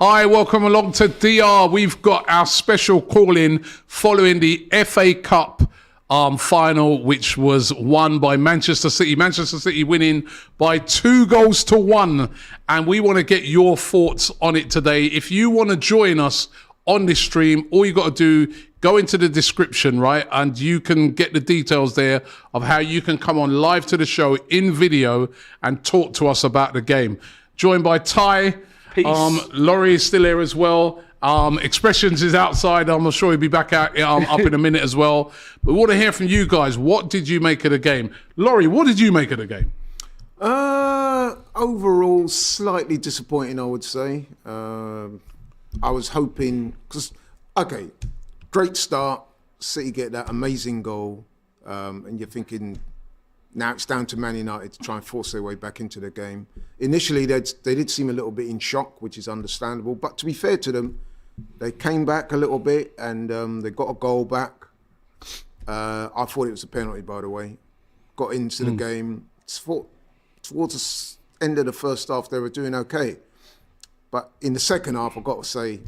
Hi, welcome along to DR. We've got our special call-in following the FA Cup final, which was won by Manchester City. Manchester City winning by 2-1. And we want to get your thoughts on it today. If you want to join us on this stream, all you got to do, go into the description, right? And you can get the details there of how you can come on live to the show in video and talk to us about the game. Joined by Ty. Laurie is still here as well. Expressions is outside. I'm sure he'll be back out up in a minute as well. But we want to hear from you guys. What did you make of the game? Laurie, what did you make of the game? Overall, slightly disappointing, I would say. I was hoping, great start. City get that amazing goal. And you're thinking, now it's down to Man United to try and force their way back into the game. Initially, they did seem a little bit in shock, which is understandable. But to be fair to them, they came back a little bit and they got a goal back. I thought it was a penalty, by the way. Got into the game. Towards the end of the first half, they were doing okay. But in the second half, I've got to say,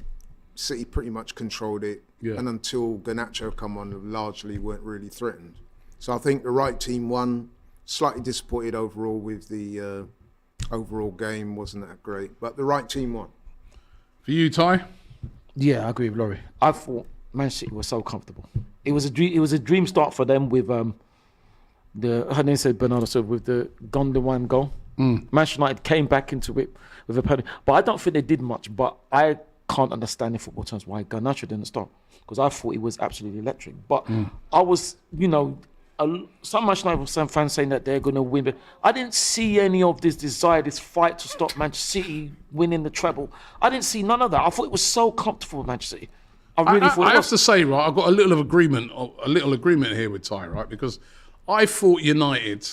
City pretty much controlled it. Yeah. And until Garnacho come on, largely weren't really threatened. So I think the right team won. Slightly disappointed overall with the overall game. Wasn't that great. But the right team won. For you, Ty? Yeah, I agree with Laurie. I thought Man City was so comfortable. It was a dream start for them with her name said Bernardo Silva with the Gundogan goal. Manchester United came back into it with a penalty. But I don't think they did much. But I can't understand in football terms why Garnacho didn't start. Because I thought he was absolutely electric. But I was, some Manchester United fans saying that they're going to win, but I didn't see any of this desire, this fight to stop Manchester City winning the treble. I didn't see none of that. I thought it was so comfortable with Manchester City. I have to say, right, I've got a little agreement here with Ty, right, because I thought United.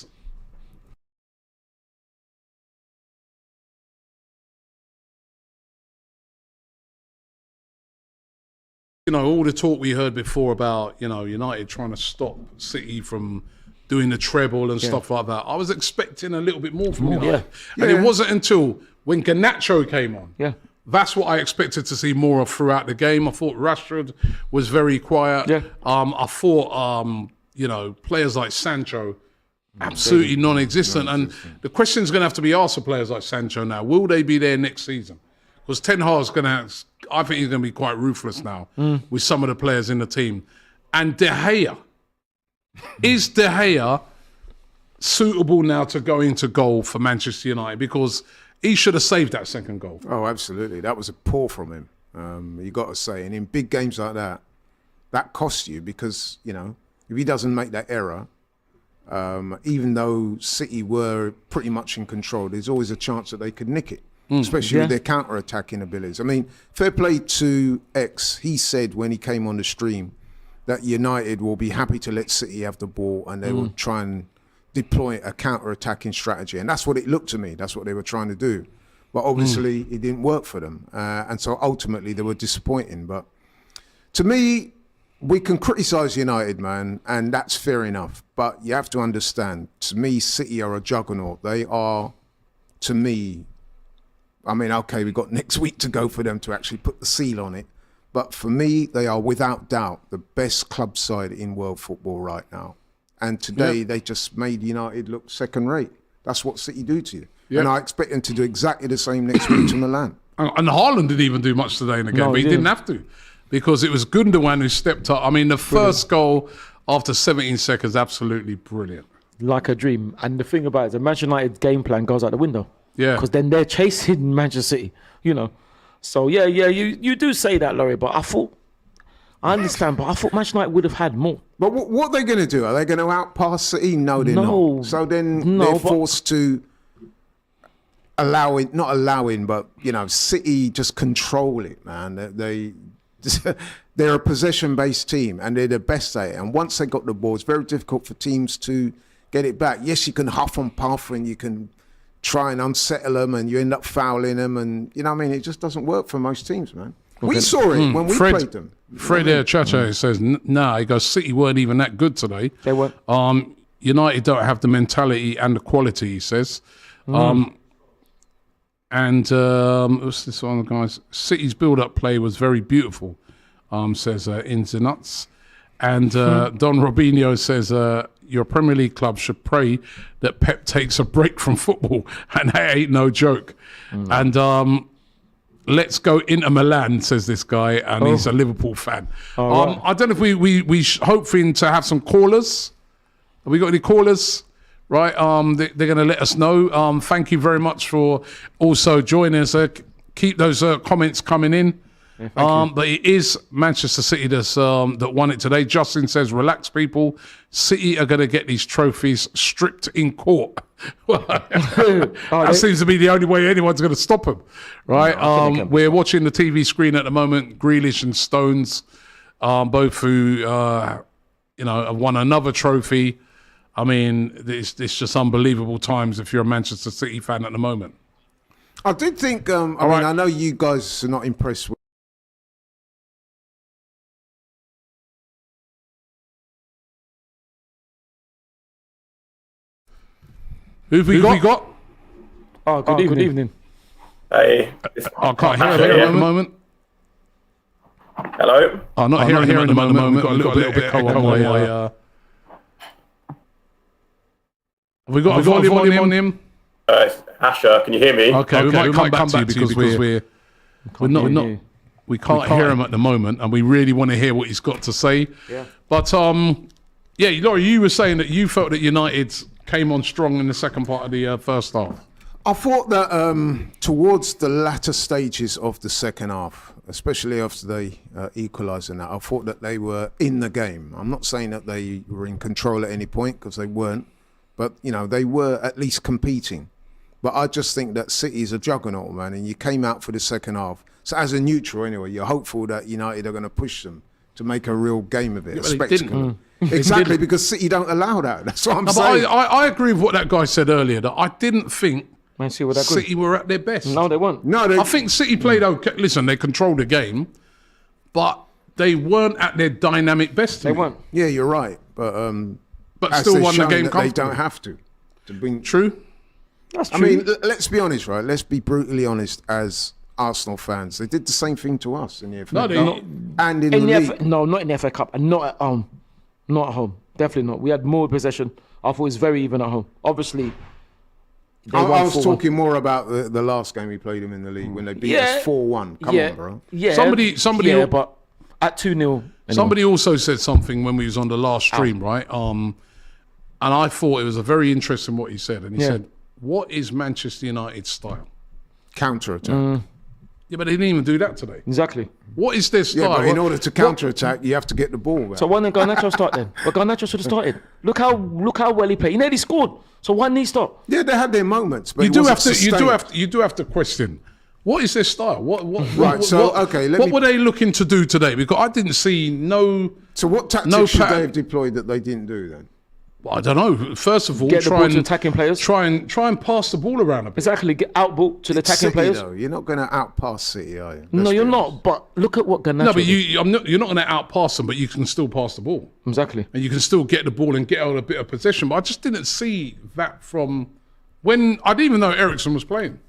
All the talk we heard before about, United trying to stop City from doing the treble and stuff like that. I was expecting a little bit more from United. Yeah. And it wasn't until when Garnacho came on. Yeah. That's what I expected to see more of throughout the game. I thought Rashford was very quiet. Yeah. I thought, players like Sancho, absolutely non-existent. And the question's going to have to be asked for players like Sancho now. Will they be there next season? Because Ten Hag's I think he's going to be quite ruthless now with some of the players in the team. And De Gea, is De Gea suitable now to go into goal for Manchester United? Because he should have saved that second goal. Oh, absolutely. That was a pour from him, you got to say. And in big games like that, that costs you because, if he doesn't make that error, even though City were pretty much in control, there's always a chance that they could nick it. Especially with their counter-attacking abilities. I mean, fair play to X. He said when he came on the stream that United will be happy to let City have the ball and they will try and deploy a counter-attacking strategy. And that's what it looked to me. That's what they were trying to do. But obviously, it didn't work for them. And so ultimately, they were disappointing. But to me, we can criticise United, man, and that's fair enough. But you have to understand, to me, City are a juggernaut. They are, to me... we've got next week to go for them to actually put the seal on it. But for me, they are without doubt the best club side in world football right now. And today, they just made United look second rate. That's what City do to you. Yeah. And I expect them to do exactly the same next week to Milan. And Haaland didn't even do much today in the game, but he didn't have to. Because it was Gundogan who stepped up. I mean, the first goal after 17 seconds, absolutely brilliant. Like a dream. And the thing about it is the Manchester United game plan goes out the window. Yeah, because then they're chasing Manchester City, So you do say that, Laurie. But I understand. But I thought Manchester United would have had more. But what are they going to do? Are they going to outpass City? No, they're not. So then they're forced to City just control it, man. They're a possession-based team, and they're the best at it. And once they got the ball, it's very difficult for teams to get it back. Yes, you can huff and puff, and you can try and unsettle them and you end up fouling them and it just doesn't work for most teams, man. Okay. We saw it when we played them. Fred Chacha says, he goes, City weren't even that good today. They weren't. United don't have the mentality and the quality, he says. And what's this one, guys? City's build-up play was very beautiful, says Ins and Nuts. And Don Robinho says, your Premier League club should pray that Pep takes a break from football, and that ain't no joke. And let's go Inter Milan, says this guy, and he's a Liverpool fan. Right. I don't know if we hoping to have some callers. Have we got any callers? Right, they're going to let us know. Thank you very much for also joining us. Keep those comments coming in. Yeah, but it is Manchester City that won it today. Justin says, relax, people. City are going to get these trophies stripped in court. That seems to be the only way anyone's going to stop them, right? We're watching the TV screen at the moment. Grealish and Stones, both who have won another trophy. I mean, it's just unbelievable times if you're a Manchester City fan at the moment. I did think, I know you guys are not impressed with Who've we got? Oh, good evening. Hey. I can't hear him at the moment. Hello? I'm not hearing him at the moment. We've got a little bit of echo on my... Have we got a volume on him? Asher, can you hear me? Okay, we might come back to you because we can't hear him at the moment, and we really want to hear what he's got to say. Yeah. But, Laurie, you were saying that you felt that United came on strong in the second part of the first half. I thought that towards the latter stages of the second half, especially after they equalised in that, I thought that they were in the game. I'm not saying that they were in control at any point, because they weren't, but they were at least competing. But I just think that City is a juggernaut, man, and you came out for the second half. So as a neutral anyway, you're hopeful that United are going to push them to make a real game of it, a spectacle. Exactly, because City don't allow that. That's what I'm saying. I agree with what that guy said earlier, that I didn't think City were at their best. No, they weren't. I think City played okay. Listen, they controlled the game, but they weren't at their dynamic best. They weren't. Yeah, you're right. But still won the game comfortably. They don't have to bring... True. That's true. I mean, let's be honest, right? Let's be brutally honest as Arsenal fans. They did the same thing to us in the FA Cup and in the league. No, not in the FA Cup, and not at home. Not at home. Definitely not. We had more possession. I thought it was very even at home. Obviously, I was talking more about the last game we played them in the league when they beat us 4-1. Come on, bro. Yeah. Somebody. Yeah, but at 2-0. Anyway. Somebody also said something when we was on the last stream, right? And I thought it was a very interesting what he said. And he said, "What is Manchester United's style? Counter-attack." Yeah, but they didn't even do that today. Exactly. What is their style? Yeah, but in order to counter-attack, you have to get the ball back. So why didn't Garnacho start then? But Garnacho should have started. Look how well he played. He nearly scored. So why didn't he start? Yeah, they had their moments, but you do have to question. What is their style? What were they looking to do today? Because I didn't see no. So what tactics should they have deployed that they didn't do then? Well, I don't know. First of all, try and attacking players. Try and pass the ball around a bit. Exactly. Get out ball to the attacking players. Though. You're not going to outpass City, are you? No, you're not. But look at what Garnacho. No, but you're not going to outpass them, but you can still pass the ball. Exactly. And you can still get the ball and get out a bit of possession. But I just didn't see that from when I didn't even know Eriksen was playing.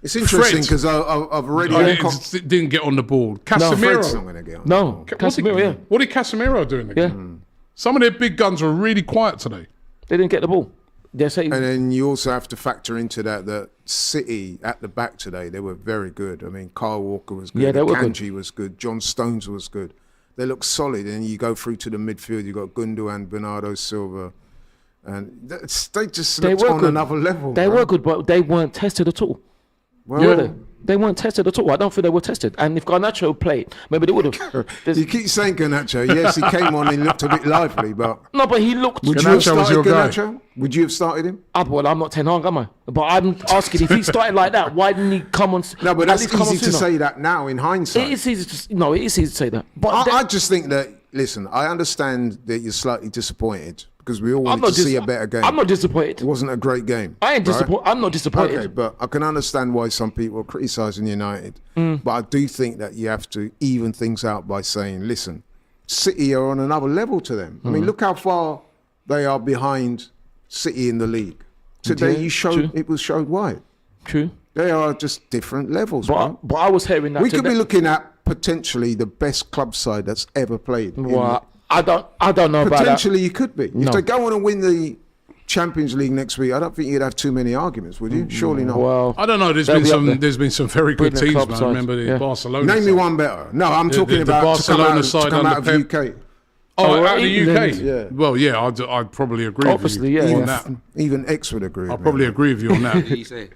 It's interesting because I've already didn't get on the ball. Casemiro. Fred's not going to get on. No, Casemiro. What did Casemiro do in the game? Some of their big guns were really quiet today. They didn't get the ball. And then you also have to factor into that City at the back today, they were very good. I mean, Kyle Walker was good. Yeah, they were Kanji was good. John Stones was good. They look solid. And you go through to the midfield, you've got Gundogan, Bernardo Silva. And they just looked on another level. They were good, but they weren't tested at all. Were they? They weren't tested at all. I don't think they were tested. And if Garnacho played, maybe they would have. You keep saying Garnacho. Yes, he came on and looked a bit lively, but... No, but he looked... Would you have started Garnacho? Would you have started him? Well, I'm not Ten Hag, am I? But I'm asking, if he started like that, why didn't he come on... No, but that's easy to say that now in hindsight. It is easy to say that. But I just think that, listen, I understand that you're slightly disappointed because we all wanted to see a better game. I'm not disappointed. It wasn't a great game. I ain't disappointed. I'm not disappointed. Okay, but I can understand why some people are criticising United. But I do think that you have to even things out by saying, listen, City are on another level to them. I mean, look how far they are behind City in the league. Today it was showed why. True. They are just different levels, But I was hearing that we could be looking at potentially the best club side that's ever played. Well, I don't know about that. Potentially, you could be. No. If they go on and win the Champions League next week, I don't think you'd have too many arguments, would you? Surely not. Well, I don't know. There's been some very good Brilliant teams, club man. side. Remember the Barcelona. Name me side. one better. No, I'm talking the about Barcelona side to come out of under the UK. Oh, out of the England. UK. Yeah. Well, yeah, I'd probably agree Obviously, with you yeah. on that. Even X would agree. I'll with probably me. agree with you on that. You say.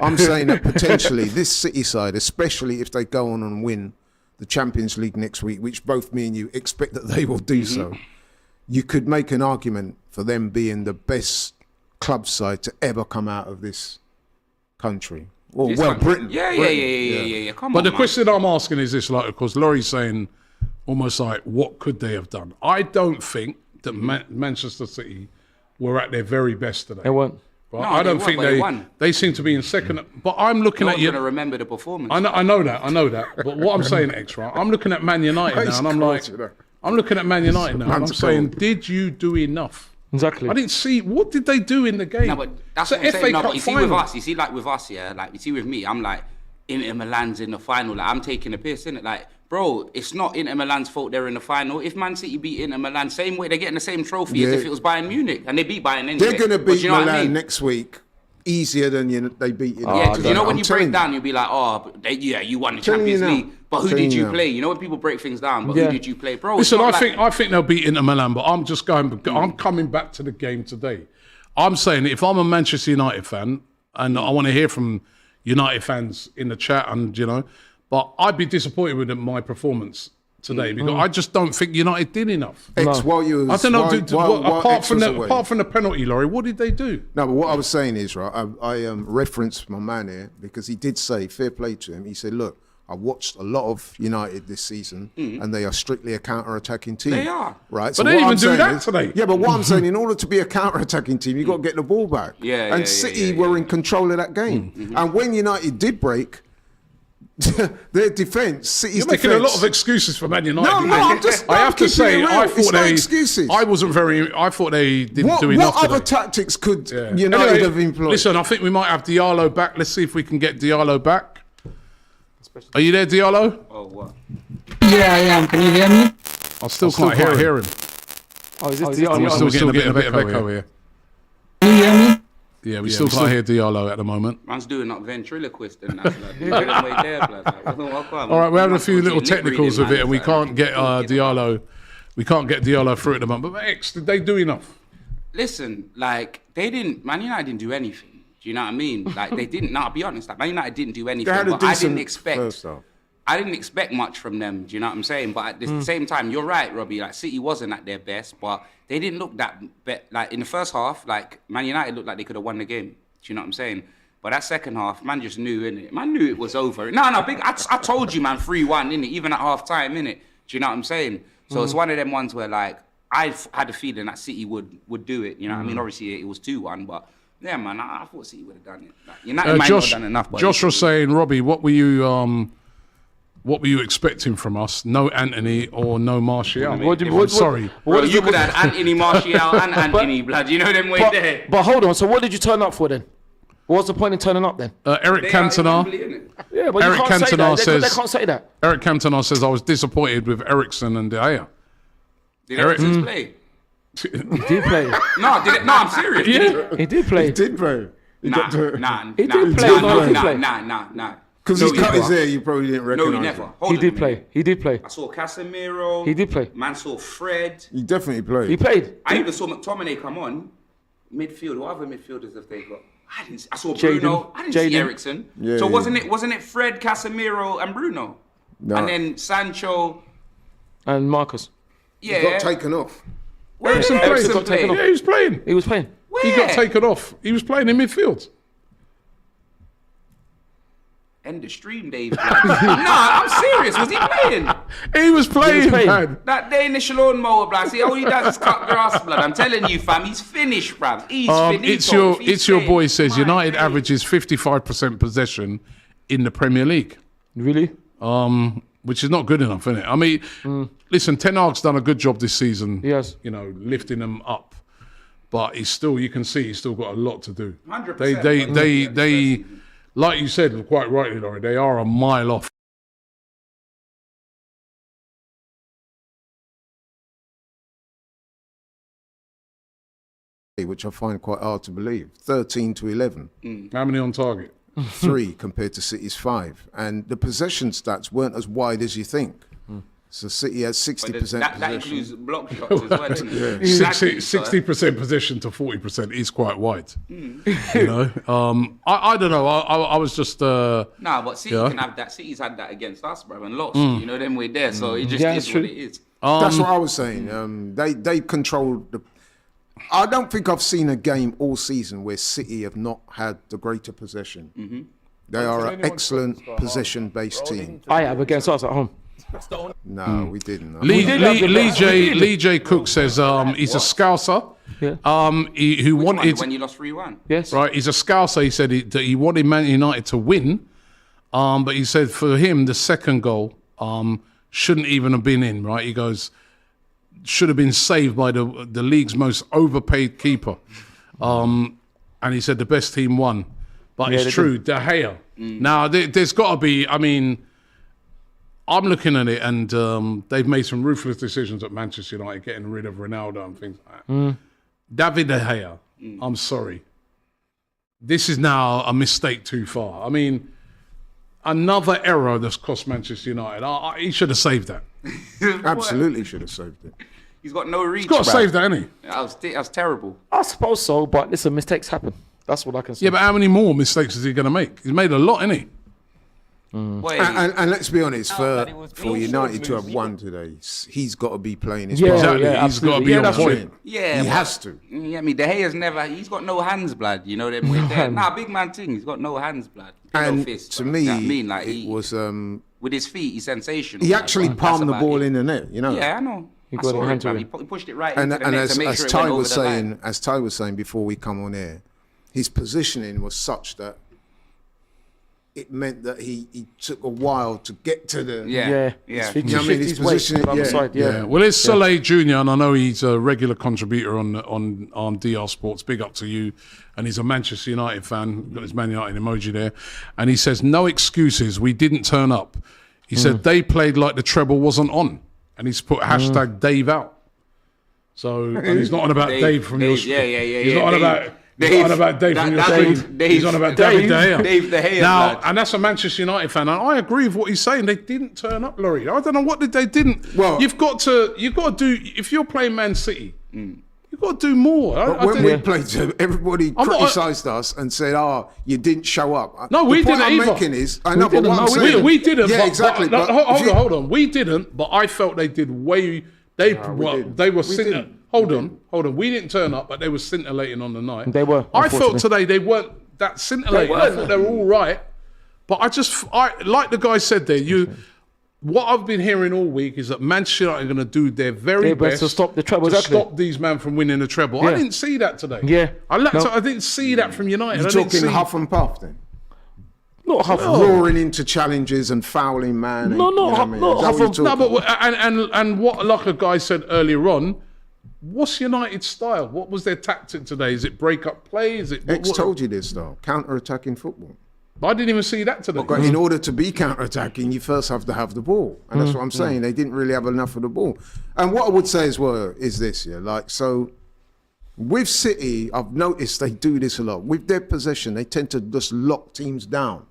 I'm saying that potentially this City side, especially if they go on and win the Champions League next week, which both me and you expect that they will do so, you could make an argument for them being the best club side to ever come out of this country. Or, Britain. Yeah. Come But on, the man. question I'm asking is this, like, of course, Laurie's saying almost like, what could they have done? I don't think that Manchester City were at their very best today. They weren't. Well, No, I don't they think weren't, but they won. they seem to be in second. But I'm looking No at one's you. going to remember the performance. I know that. But what I'm saying, X, right? I'm looking at Man United now, and I'm like, I'm looking at Man United now, and I'm saying, did you do enough? Exactly. I didn't see, what did they do in the game? No, but that's It's what I'm a saying. No, FA but you Cup see with final. us, like you see with me, I'm like, Inter Milan's in the final. Like, I'm taking a piss, innit? Like, bro, it's not Inter Milan's fault they're in the final. If Man City beat Inter Milan, same way, they're getting the same trophy as Yeah. if it was Bayern Munich. And they beat Bayern anyway. They're going to But beat you know what Milan I mean? next week easier than they beat you. Yeah, because you know when you break I'm down, you'll be like, oh, you won the Telling you Champions now. League. But who Telling did you you now. play? You know when people break things down, but Yeah. who did you play? Bro, Listen, it's not I think they'll beat Inter Milan, but I'm just going. I'm coming back to the game today. I'm saying if I'm a Manchester United fan, and I want to hear from United fans in the chat, and but I'd be disappointed with my performance today because I just don't think United did enough. X, while you I don't know. Apart X from was the away. apart from the penalty, Laurie, what did they do? No, but what I was saying is, right, I referenced my man here because he did say, fair play to him, he said, look, I watched a lot of United this season and they are strictly a counter-attacking team. They are. Right? But they didn't even do that today. Yeah, but what I'm saying, in order to be a counter-attacking team, you've got to get the ball back. And City were in control of that game. And when United did break, their defence, City's You're making defence... a lot of excuses for Man United. No, I'm just- I have to keeping say, it real. I It's thought not they. excuses. I thought they didn't do enough. What other today. tactics could Yeah. United Anyway, have employed? Listen, I think we might have Diallo back. Let's see if we can get Diallo back. Are you there, Diallo? Oh, what? Yeah, I am. Can you hear me? I still can't hear him. Oh, is this We're still getting a bit of echo here. Can you hear me? Yeah, we still can't hear Diallo at the moment. Man's doing up ventriloquist and that. Like, way there, blood. Like, All right, we're having a few little technicals with it, and we can't get Diallo. We can't get Diallo through at the moment. But X, did they do enough? Listen, like, Man United didn't do anything. Do you know what I mean? Like, they didn't. No, I'll be honest. Like, Man United didn't do anything. They had a But I decent didn't expect. first half. I didn't expect much from them. Do you know what I'm saying? But at the same time, you're right, Robbie. Like, City wasn't at their best, but they didn't look that. Like in the first half, like Man United looked like they could have won the game. Do you know what I'm saying? But that second half, man just knew, innit? Man knew it was over. No, big. I told you, man, 3-1, innit? Even at half time, innit? Do you know what I'm saying? So it's one of them ones where, like, I had a feeling that City would do it. You know what I mean? Obviously, it was 2-1, but yeah, man, I thought City would have done it. Like, United might not have done enough. But Josh was saying, Robbie, what were you expecting from us? No Anthony or no Martial? Sorry. Bro, you could have Anthony Martial and Anthony, blood. You know them way there. But hold on. So what did you turn up for then? What's the point in turning up then? Eric Cantona. Yeah, but Eric you can't say Cantona that. says. They can't say that. Eric Cantona says I was disappointed with Ericsson and De Gea. Did Ericsson play? He did play. No, I'm serious. Yeah, he did play. Did, bro. Nah. He did play. No, he did play. Nah. Because No, he cut never. his hair, you probably didn't No, recognise he never. him. Hold He on did a play. minute. He did play. I saw Casemiro. He did play. Man saw Fred. He definitely played. He played. I even saw McTominay come on. Midfield. What other midfielders have they got? I saw Jaden. Bruno. I didn't see Jaden. Ericsson. Yeah, so yeah. wasn't it Fred, Casemiro, and Bruno? No. And then Sancho. And Marcus. Yeah. Got taken off. Where did Ericsson Ericsson got taken play? off. Yeah, he was playing. He was playing. Where? He got taken off. He was playing in midfield. End the stream, Dave. Nah, I'm serious. Was he playing? He was playing, playing. man. That Danish lawnmower, blood. See, all he does is cut grass, blood. I'm telling you, fam. He's finished, bruv. He's finito. It's your boy says United averages 55% possession in the Premier League. Really? Which is not good enough, isn't it? I mean, listen, Ten Hag's done a good job this season. Yes. You know, lifting them up, but you can see he's still got a lot to do. 100%. They like you said, quite rightly, Laurie, they are a mile off. Which I find quite hard to believe. 13 to 11. How many on target? 3 compared to City's 5. And the possession stats weren't as wide as you think. So City has 60% That possession. includes block shots as well, doesn't it? 60% possession to 40% is quite wide. You know, I don't know. I was just. Nah, but City can have that. City's had that against us, bro, and lost. You know, then we're there, so it just is what it is. That's what I was saying. They controlled the. I don't think I've seen a game all season where City have not had the greater possession. They are an excellent possession-based team. I have against us at home. No, we didn't. Lee J. Cook says he's a Scouser. Who wanted when you lost 3-1. Yes. Right, he's a Scouser. He said that he wanted Man United to win, but he said for him the second goal shouldn't even have been in. Right, he goes should have been saved by the league's most overpaid keeper, and he said the best team won. But it's true, De Gea. Now there's got to be. I mean, I'm looking at it, and they've made some ruthless decisions at Manchester United, getting rid of Ronaldo and things like that. David De Gea, I'm sorry. This is now a mistake too far. I mean, another error that's cost Manchester United. He should have saved that. Absolutely should have saved it. He's got no reach. He's got to save that, hasn't he? That was terrible. I suppose so, but listen, mistakes happen. That's what I can say. Yeah, but how many more mistakes is he going to make? He's made a lot, hasn't he? And let's be honest, for United to have won today, he's got to be playing his Yeah, part. Exactly. yeah, He's got to absolutely. be on that's point. Yeah, He has to. Yeah, I mean, De Gea's never. He's got no hands, blood. You know them with that. Nah, big man thing. He's got no hands, blood. And no fists, to blood. me, You know what I mean, like it was. with his feet, he's sensational. He like, actually but palmed the that's ball about in the net, you know. Yeah, I know. I got saw a it, hand to bruv. him. He pushed it right And into the net to make as sure it Ty went over was the saying, line. as Ty was saying before we come on air, his positioning was such that it meant that he took a while to get to the. Yeah. He You know what I mean? His shifted his weight positioning, to the other side. Yeah. Well, it's Soleil Jr., and I know he's a regular contributor on DR Sports. Big up to you. And he's a Manchester United fan. Got his Man United emoji there. And he says, no excuses. We didn't turn up. He said they played like the treble wasn't on. And he's put hashtag Dave out. So, and he's not on about Dave from your stream. He's not on about... He's on about Dave from your stream. He's on about David De Gea. Dave De Gea, now, blood. and that's a Manchester United fan, and I agree with what he's saying. They didn't turn up, Laurie. I don't know what they didn't. Well, you've got to do. If you're playing Man City, you've got to do more. But when we played them, everybody I'm not- criticised us and said, you didn't show up. No, we the point didn't I'm either. making is, I know, but didn't. what I'm No, saying... we didn't. Yeah, but, exactly. But, but hold on. We didn't, but I felt they did way. They were scintillating. Hold on. We didn't turn up, but they were scintillating on the night. They were, I felt unfortunately. today they weren't that scintillating. I thought they were all right, but I like the guy said there. What I've been hearing all week is that Manchester United are going to do their very best to stop the treble. to Exactly. stop these men from winning the treble. I Yeah. didn't see that today. Yeah. I didn't see that from United. You're I didn't talking see. huff and puff then? Not half. Roaring into challenges and fouling man. And, No, you know what I not mean? half Is that what you're of- talking No, about? but and what like a guy said earlier on, what's United's style? What was their tactic today? Is it break up play? Is it? X told you this, though. Counter-attacking football. I didn't even see that today. But in order to be counter-attacking, you first have to have the ball. And that's what I'm saying. They didn't really have enough of the ball. And what I would say as well is this, so with City, I've noticed they do this a lot. With their possession, they tend to just lock teams down.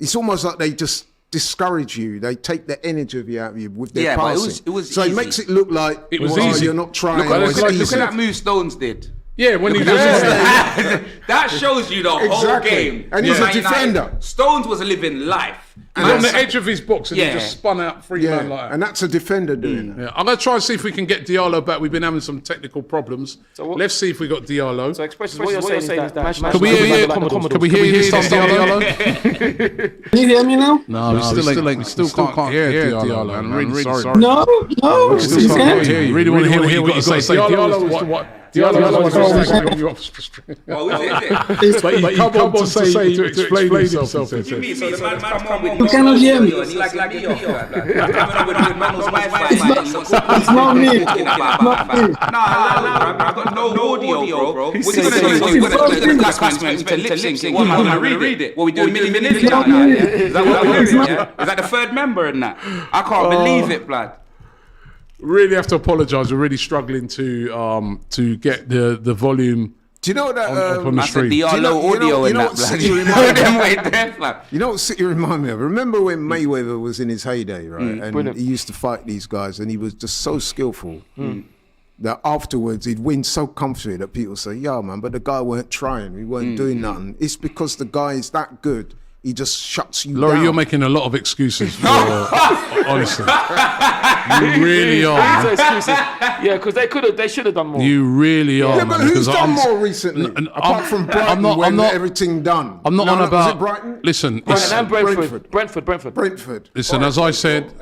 It's almost like they just discourage you. They take the energy out of you with their But passing. it was so easy. it makes it look like It was easy. you're not trying. Look, or it's it's like- easy. Look at that move Stones did. Yeah, when he was That shows you the whole Exactly. game. And he's a Man United. defender. Stones was living life. on the edge of his box and he Yeah. just spun out three Yeah, man like that. and that's a defender doing that. Yeah, I'm going to try and see if we can get Diallo back. We've been having some technical problems. Let's see if we got Diallo. So express what you're saying is that Can we hear you? Can we hear you, Diallo? Can you hear me now? No, we still can't hear Diallo. I'm really sorry. No, We you still can't can't. hear you. Really want to hear what you got to say. Diallo, what? The other one's just taking you off the stream. Oh, is it? But he come on to say to explain himself. What do you mean? So the man come on with You cannot hear me. He's like me off. It's not me. Not me. I've got no audio, bro. What you gonna do? You're gonna lip sync. What am I gonna read it? What we doing? Milli now? Is that what we're doing? Yeah. Is that the third member in that? I can't believe it, blood. Really have to apologise. We're really struggling to get the volume. Do you know what that? On the stream. The low audio in that, blood. You know what City remind me of? Remember when Mayweather was in his heyday, right? And brilliant. he used to fight these guys, and he was just so skillful that afterwards he'd win so comfortably that people say, "Yeah, man," but the guy weren't trying. He weren't doing nothing. It's because the guy is that good. He just shuts you Laurie, down. you're making a lot of excuses for honestly. You really are. Man. Excuses. Yeah, because they should have done more. You really are. Yeah, man, but who's because done more recently? Apart from Brighton, I'm not everything done. I'm not on about. Was it Brighton? Listen, And Brentford. Brentford. As I said,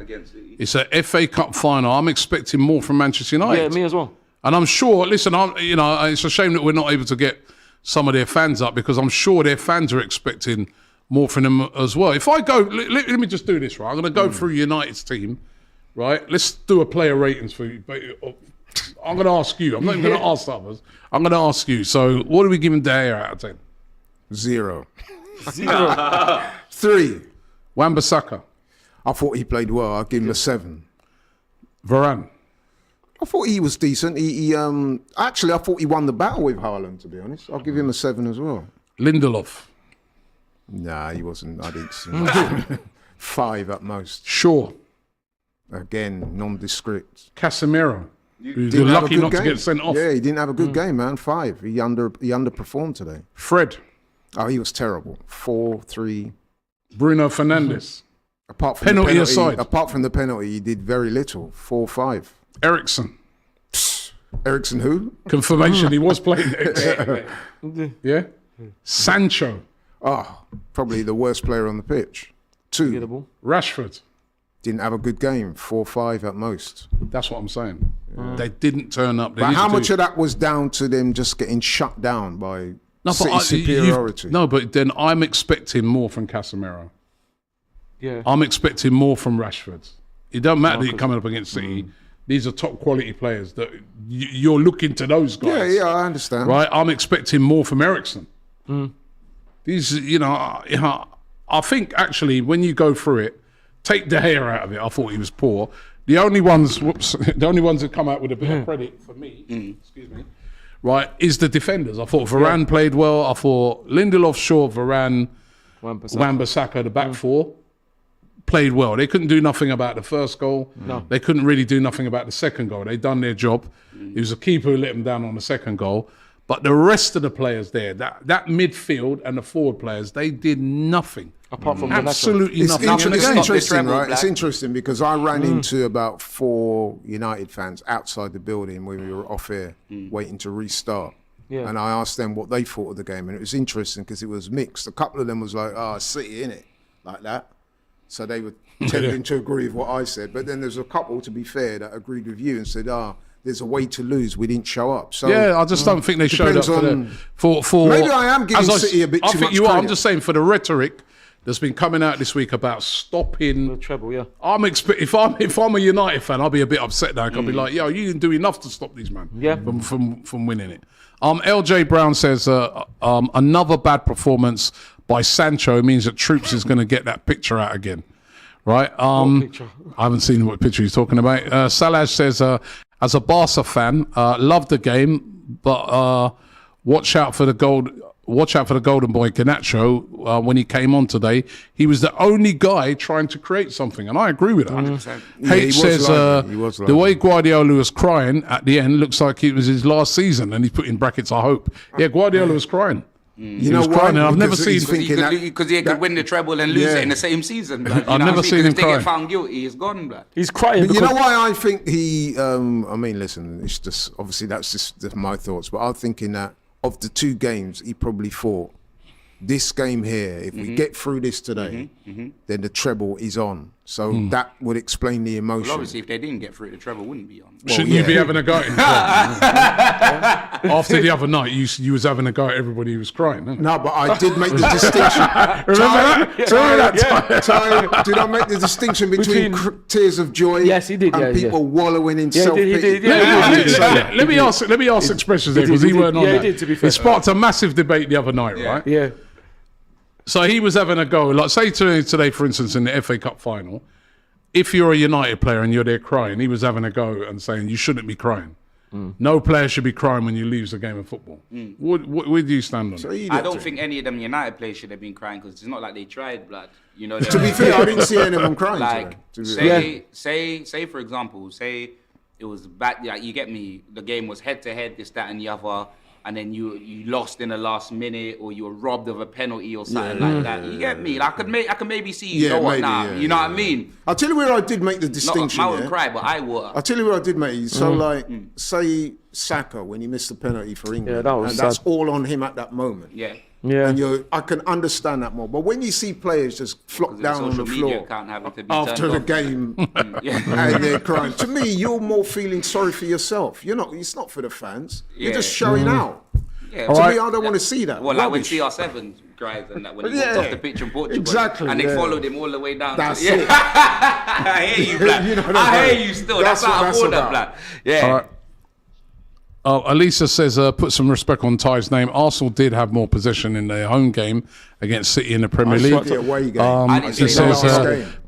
it's a FA Cup final. I'm expecting more from Manchester United. Yeah, me as well. And I'm sure. Listen, it's a shame that we're not able to get some of their fans up because I'm sure their fans are expecting more from them as well. If I go, let me just do this, right? I'm going to go through United's team, right? Let's do a player ratings for you. But I'm going to ask you. I'm not even going to ask others. I'm going to ask you. So, what are we giving De Gea out of 10? 0. 3. Wan-Bissaka. I thought he played well. I'll give him a 7. Varane. I thought he was decent. Actually, I thought he won the battle with Haaland, to be honest. I'll give him a 7 as well. Lindelof. Nah, he wasn't. I didn't see much. 5 at most. Shaw. Again, nondescript. Casemiro. You're Didn't have a lucky good not game. to get sent off. Yeah, he didn't have a good game, man. 5. He underperformed today. Fred. Oh, he was terrible. 4, 3. Bruno Fernandes. Apart from Penalty the aside. Apart from the penalty, he did very little. 4, 5. Ericsson. Ericsson who? Confirmation he was playing next. Yeah. Sancho. Oh, probably the worst player on the pitch. 2. Rashford. Didn't have a good game. 4, 5 at most. That's what I'm saying. They didn't turn up. But how much of that was down to them just getting shut down by City superiority? But then I'm expecting more from Casemiro. Yeah. I'm expecting more from Rashford. It doesn't matter that you're coming up against City. These are top quality players that you're looking to those guys. Yeah, I understand. Right? I'm expecting more from Ericsson. These, I think actually when you go through it, take De Gea out of it. I thought he was poor. The only ones that come out with a bit of credit for me, excuse me, right, is the defenders. I thought Varane played well. I thought Lindelof, Shaw, Varane, Wan-Bissaka, the back four, played well. They couldn't do nothing about the first goal. No. They couldn't really do nothing about the second goal. They done their job. It was a keeper who let them down on the second goal. But the rest of the players there, that midfield and the forward players, they did nothing. Apart from absolutely nothing. It's interesting, right? It's interesting because I ran into about 4 United fans outside the building when we were off air, waiting to restart. Yeah. And I asked them what they thought of the game, and it was interesting because it was mixed. A couple of them was like, City, innit? Like that. So they were tending to agree with what I said. But then there's a couple, to be fair, that agreed with you and said, there's a way to lose. We didn't show up. So yeah, I just don't think they showed up for maybe I am giving City a bit too much credit. I think you are. I'm just saying for the rhetoric that's been coming out this week about stopping the treble. Yeah, if I'm a United fan, I'll be a bit upset now. I'll be like, yo, you didn't do enough to stop these man. Yeah, from winning it. LJ Brown says another bad performance by Sancho means that Troops is going to get that picture out again. Right? I haven't seen what picture he's talking about. Salaj says, as a Barca fan, loved the game, but watch out for the golden boy Garnacho when he came on today. He was the only guy trying to create something, and I agree with that. H says the way Guardiola was crying at the end looks like it was his last season, and he put in brackets, I hope. Yeah, Guardiola was crying. You know why? I've never seen because he could win the treble and lose it in the same season. Like, I've never seen him cry. If they get found guilty, he's gone. Like. He's crying. You know why I think he? I mean, listen, it's just obviously that's just my thoughts, but I'm thinking that of the 2 games, he probably thought this game here, if we get through this today, then the treble is on. So that would explain the emotion. Well, obviously, if they didn't get through, the treble wouldn't be on. Shouldn't you be having a go at him? After the other night, you was having a go at everybody who was crying. No, but I did make the distinction. Did I make the distinction between tears of joy Yes, he did, and people wallowing in he self-pity? did. Let me ask expressions there, because he weren't on that. He did, to be fair. It sparked a massive debate the other night, right? Yeah. So he was having a go, like say today, for instance, in the FA Cup final, if you're a United player and you're there crying, he was having a go and saying you shouldn't be crying. No player should be crying when you lose a game of football. Where do you stand on that? I don't think any of them United players should have been crying, because it's not like they tried, blood. You know. To be fair, I didn't see any of them crying. Like, say for example, say it was bad. Like, you get me. The game was head to head, this, that, and the other. And then you lost in the last minute, or you were robbed of a penalty or something like that. You get me? Like, I could maybe see you know what now. You know what I mean? I'll tell you where I did make the distinction. I wouldn't cry, but I would. I'll tell you where I did make it. So, say Saka, when he missed the penalty for England, that's all on him at that moment. Yeah. And I can understand that more. But when you see players just flop down on the floor after the game and they're crying, to me, you're more feeling sorry for yourself. It's not for the fans. You're just showing out. Yeah, to me, I don't want to see that. Well, like when CR7 cried and that, when he walked off the pitch in Portugal. Exactly. And they followed him all the way down. That's it. I hear you, blood. I hear you still. That's out of order, blood. Yeah. All right. Elisa says, put some respect on Ty's name. Arsenal did have more possession in their home game against City in the Premier League. The away game. He says,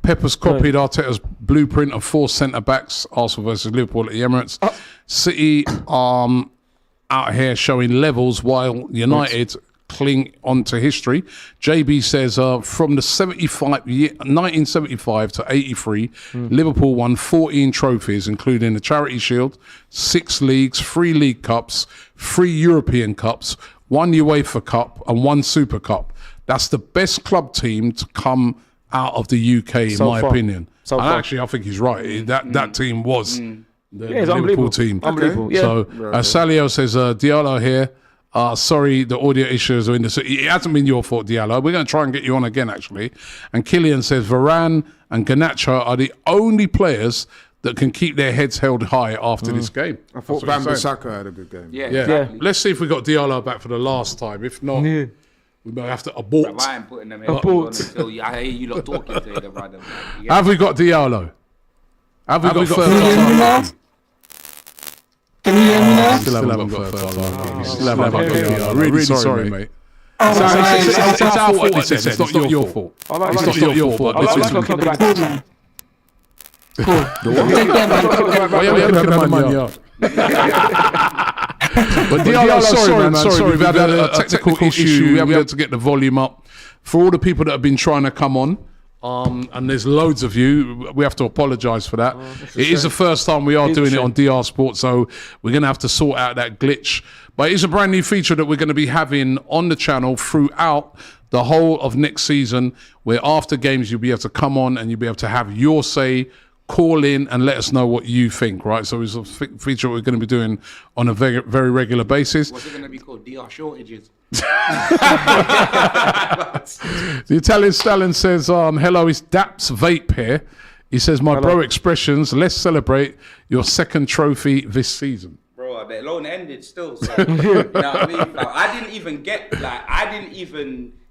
Pepper's copied Arteta's blueprint of 4 centre-backs, Arsenal versus Liverpool at the Emirates. City out here showing levels, while United cling on to history. JB says, from the 1975 to 83, Liverpool won 14 trophies, including the Charity Shield, 6 leagues, 3 League Cups, 3 European Cups, 1 UEFA Cup, and 1 Super Cup. That's the best club team to come out of the UK, in my opinion. And actually, I think he's right. That team was the Liverpool team. Unbelievable. Yeah. So, Salio says, Diallo here. Sorry, the audio issues are in the... It hasn't been your fault, Diallo. We're going to try and get you on again, actually. And Killian says, Varane and Garnacho are the only players that can keep their heads held high after this game. I thought Wan-Bissaka had a good game. Yeah. Let's see if we got Diallo back for the last time. If not, we might have to abort. I ain't putting them in until I hear you lot talking to them, brother. Have we got Diallo? Have we got First? Can you hear me now? Still haven't got first alarm. Still haven't got Diallo. Really sorry, mate. Oh, It's our fault what they said. It's not your fault. It's not your fault. cool, man. Cool. Take that, man. Why are you looking at the money up? But Diallo, sorry, we've had a technical issue. We haven't been able to get the volume up. For all the people that have been trying to come on, and there's loads of you, we have to apologise for that. It is the first time we are doing it on DR Sports, so we're going to have to sort out that glitch. But it's a brand new feature that we're going to be having on the channel throughout the whole of next season, where after games you'll be able to come on and you'll be able to have your say, call in and let us know what you think, right? So it's a feature we're going to be doing on a very, very regular basis. What's it going to be called? DR Shortages. The Italian Stallion says, hello, it's Daps Vape here. He says, bro expressions, let's celebrate your 2nd trophy this season. Bro, the loan ended still. So, you know what I mean? Like, I didn't even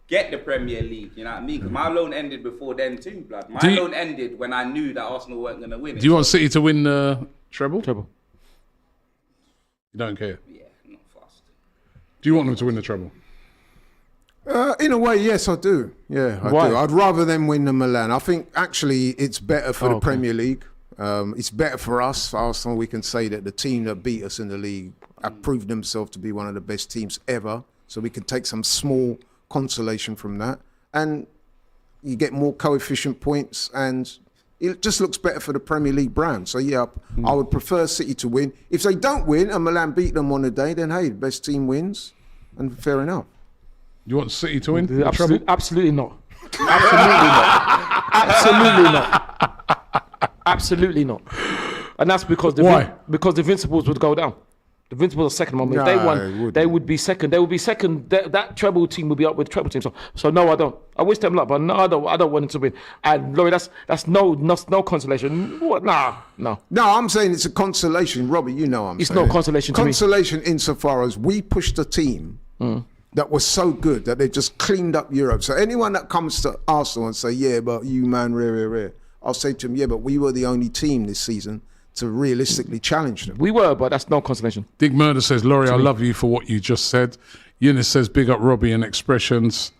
get the Premier League, you know what I mean? Because my loan ended before then too, blood. My loan ended when I knew that Arsenal weren't going to win it. Do you want City to win the treble? Treble. You don't care? Yeah, not fast. Do you want them to win the treble? In a way, yes, I do. Yeah, I do. I'd rather them win than Milan. I think actually it's better for the Premier League. It's better for us, for Arsenal. We can say that the team that beat us in the league have proved themselves to be one of the best teams ever. So we can take some small consolation from that, and you get more coefficient points, and it just looks better for the Premier League brand. So yeah, I would prefer City to win. If they don't win and Milan beat them on the day, then hey, the best team wins, and fair enough. You want City to win? Absolutely not. Absolutely not. Absolutely not. And that's because the Invincibles would go down. The Invincibles are second among me. If they won, they would be second. They would be second. That treble team would be up with the treble team. So no, I don't. I wish them luck, but no, I don't want them to win. And Laurie, that's no consolation. What? Nah, no. No, I'm saying it's a consolation, Robbie. You know, it's no consolation to me. Consolation insofar as we pushed a team that was so good that they just cleaned up Europe. So anyone that comes to Arsenal and say, yeah, but you man, rare, I'll say to them, yeah, but we were the only team this season to realistically challenge them. We were, but that's no consolation. Dig Murder says, Laurie, I love you for what you just said. Eunice says, big up Robbie and Expressions.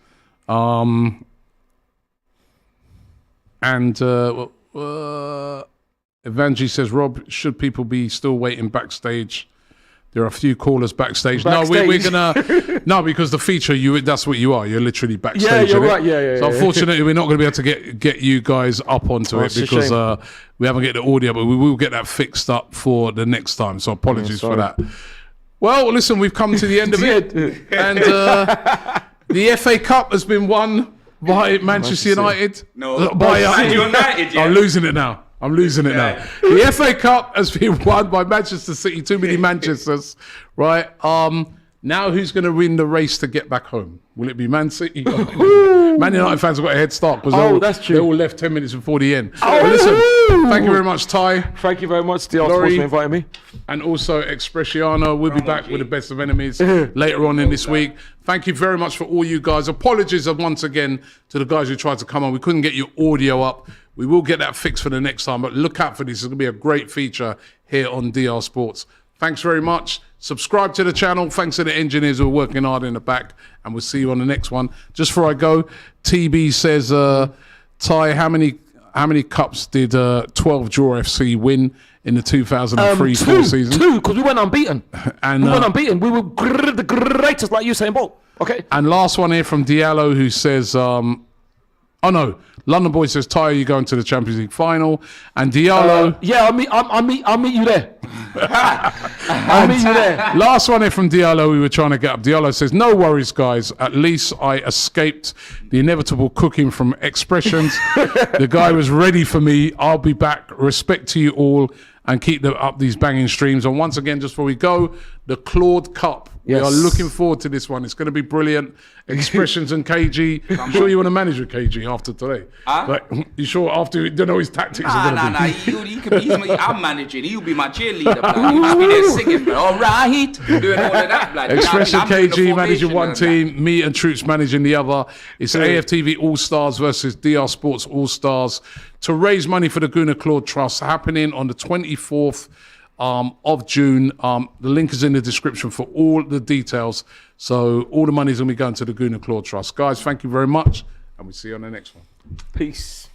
And Evangie says, Rob, should people be still waiting backstage? There are a few callers backstage. No, we're gonna because the feature that's what you are. You're literally backstage. Yeah, you're right. Yeah. So unfortunately, we're not going to be able to get you guys up onto it because we haven't get the audio, but we will get that fixed up for the next time. So apologies for that. Well, listen, we've come to the end of it, and the FA Cup has been won by Manchester United. No, by United. Yeah. I'm losing it now. The FA Cup has been won by Manchester City. Too many Manchesters, right? Now who's going to win the race to get back home? Will it be Man City? Man United fans have got a head start because that's true. They all left 10 minutes before the end. But listen, thank you very much, Ty. Thank you very much, DRSPORTS, for inviting me. And also Expressiano. We'll be back with the best of enemies later on in this week. Thank you very much for all you guys. Apologies once again to the guys who tried to come on. We couldn't get your audio up. We will get that fixed for the next time, but look out for this. It's going to be a great feature here on DR Sports. Thanks very much. Subscribe to the channel. Thanks to the engineers who are working hard in the back, and we'll see you on the next one. Just before I go, TB says, Ty, how many cups did 12 Draw FC win in the 2003-4 season? Two, because we went unbeaten. And we went unbeaten. We were the greatest, like Usain Bolt. Okay. And last one here from Diallo, who says, London Boy says, Ty, are you going to the Champions League final? And Diallo... I'll meet you there. I'll meet you there. Last one here from Diallo, we were trying to get up. Diallo says, no worries, guys. At least I escaped the inevitable cooking from Expressions. The guy was ready for me. I'll be back. Respect to you all and keep up these banging streams. And once again, just before we go, the Claude Cup. Yes. We are looking forward to this one. It's going to be brilliant. Expressions and KG. I'm sure you want to manage with KG after today. Like, you sure after you don't know his tactics are going to be? He could be, I'm managing. He'll be my cheerleader. He'll just be there singing, bro. All right. Doing all of that. Like, Expression KG managing one team, me and Troops managing the other. It's AFTV All-Stars versus DR Sports All-Stars to raise money for the Gunnar Claude Trust, happening on the 24th of June. The link is in the description for all the details. So all the money is going to be going to the Gunnar Claude Trust. Guys, thank you very much, and we'll see you on the next one. Peace.